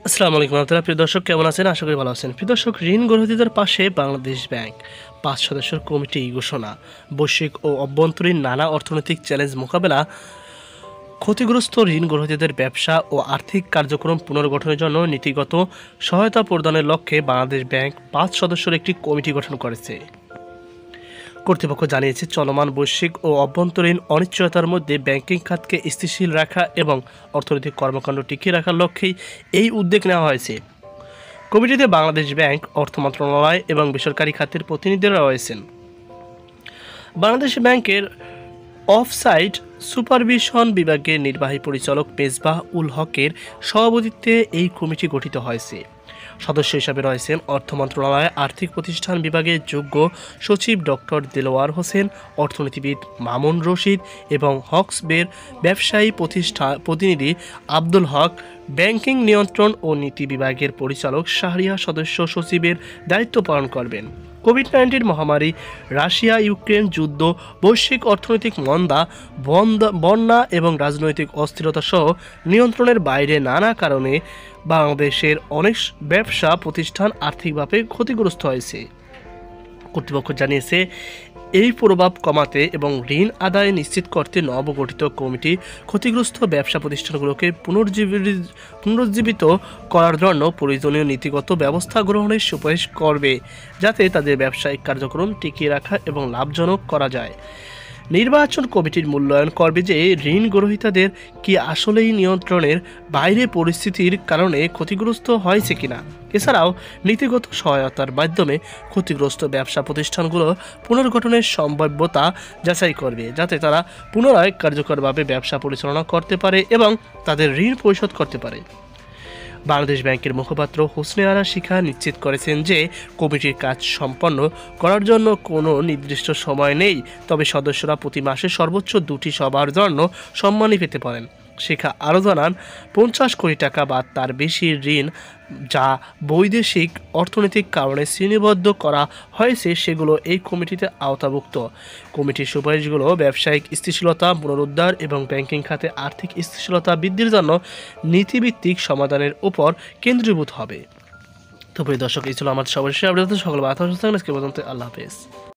আসসালামু আলাইকুম রহমতুল্লাহ। প্রিয় দর্শক, কেমন আছেন? আশা করি ভালো আছেন। প্রিয় দর্শক, ঋণ গ্রহীতাদের পাশে বাংলাদেশ ব্যাংক ৫ সদস্যের কমিটি ঘোষণা। বৈশ্বিক ও অভ্যন্তরীণ নানা অর্থনৈতিক চ্যালেঞ্জ মোকাবেলা ক্ষতিগ্রস্ত ঋণ গ্রহীতাদের ব্যবসা ও আর্থিক কার্যক্রম পুনর্গঠনের জন্য নীতিগত সহায়তা প্রদানের লক্ষ্যে বাংলাদেশ ব্যাংক ৫ সদস্যের একটি কমিটি গঠন করেছে। কর্তৃপক্ষ জানিয়েছে, চলমান বৈশ্বিক ও অভ্যন্তরীণ অনিশ্চয়তার মধ্যে ব্যাংকিং খাতকে স্থিতিশীল রাখা এবং অর্থনৈতিক কর্মকাণ্ড টিকিয়ে রাখার লক্ষ্যেই এই উদ্যোগ নেওয়া হয়েছে। কমিটিতে বাংলাদেশ ব্যাংক, অর্থ মন্ত্রণালয় এবং বেসরকারি খাতের প্রতিনিধিরা রয়েছেন। বাংলাদেশ ব্যাংকের অফসাইট সুপারভিশন বিভাগের নির্বাহী পরিচালক মেজবাহ উল হকের সভাপতিত্বে এই কমিটি গঠিত হয়েছে। সদস্য হিসাবে রয়েছেন অর্থ মন্ত্রণালয় আর্থিক প্রতিষ্ঠান বিভাগের যোগ্য সচিব ডক্টর দেলোয়ার হোসেন, অর্থনীতিবিদ মামুন রশিদ এবং হকসবের ব্যবসায়ী প্রতিনিধি আব্দুল হক, ব্যাংকিং নিয়ন্ত্রণ ও নীতি বিভাগের পরিচালক শাহরিয়া সদস্য সচিবের দায়িত্ব পালন করবেন। কোভিড-19 মহামারী, রাশিয়া ইউক্রেন যুদ্ধ, বৈশ্বিক অর্থনৈতিক মন্দা, বন্যা এবং রাজনৈতিক অস্থিরতা সহ নিয়ন্ত্রণের বাইরে নানা কারণে বাংলাদেশের অনেক ব্যবসা প্রতিষ্ঠান আর্থিকভাবে ক্ষতিগ্রস্ত হয়েছে। কর্তৃপক্ষ জানিয়েছে, এই প্রভাব কমাতে এবং ঋণ আদায় নিশ্চিত করতে নবগঠিত কমিটি ক্ষতিগ্রস্ত ব্যবসা প্রতিষ্ঠানগুলোকে পুনরুজ্জীবিত করার জন্য প্রয়োজনীয় নীতিগত ব্যবস্থা গ্রহণের সুপারিশ করবে, যাতে তাদের ব্যবসায়িক কার্যক্রম টিকিয়ে রাখা এবং লাভজনক করা যায়। নির্বাচন কমিটির মূল্যায়ন করবে যে ঋণ গ্রহীতাদের কি আসলেই নিয়ন্ত্রণের বাইরে পরিস্থিতির কারণে ক্ষতিগ্রস্ত হয়েছে কিনা। এছাড়াও নীতিগত সহায়তার মাধ্যমে ক্ষতিগ্রস্ত ব্যবসা প্রতিষ্ঠানগুলো পুনর্গঠনের সম্ভাব্যতা যাচাই করবে, যাতে তারা পুনরায় কার্যকরভাবে ব্যবসা পরিচালনা করতে পারে এবং তাদের ঋণ পরিশোধ করতে পারে। বাংলাদেশ ব্যাংকের মুখপাত্র হোসনে আরা শিখা নিশ্চিত করেছেন যে কমিটির কাজ সম্পন্ন করার জন্য কোনো নির্দিষ্ট সময় নেই, তবে সদস্যরা প্রতি মাসে সর্বোচ্চ 2টি সভার জন্য সম্মানী পেতে পারেন। শিখা আরও জানান, 50 কোটি টাকা বা তার বেশি ঋণ যা বৈদেশিক অর্থনৈতিক কারণে শ্রেণীবদ্ধ করা হয়েছে সেগুলো এই কমিটিতে আওতাভুক্ত। কমিটির সুপারিশগুলো ব্যবসায়িক স্থিতিশীলতা পুনরুদ্ধার এবং ব্যাংকিং খাতে আর্থিক স্থিতিশীলতা বৃদ্ধির জন্য নীতিভিত্তিক সমাধানের উপর কেন্দ্রীভূত হবে। তো প্রিয় দর্শক, এই ছিল আমার সর্বশেষ আপডেট। সকল বার্তা আজকে পর্যন্ত। আল্লাহ হাফেজ।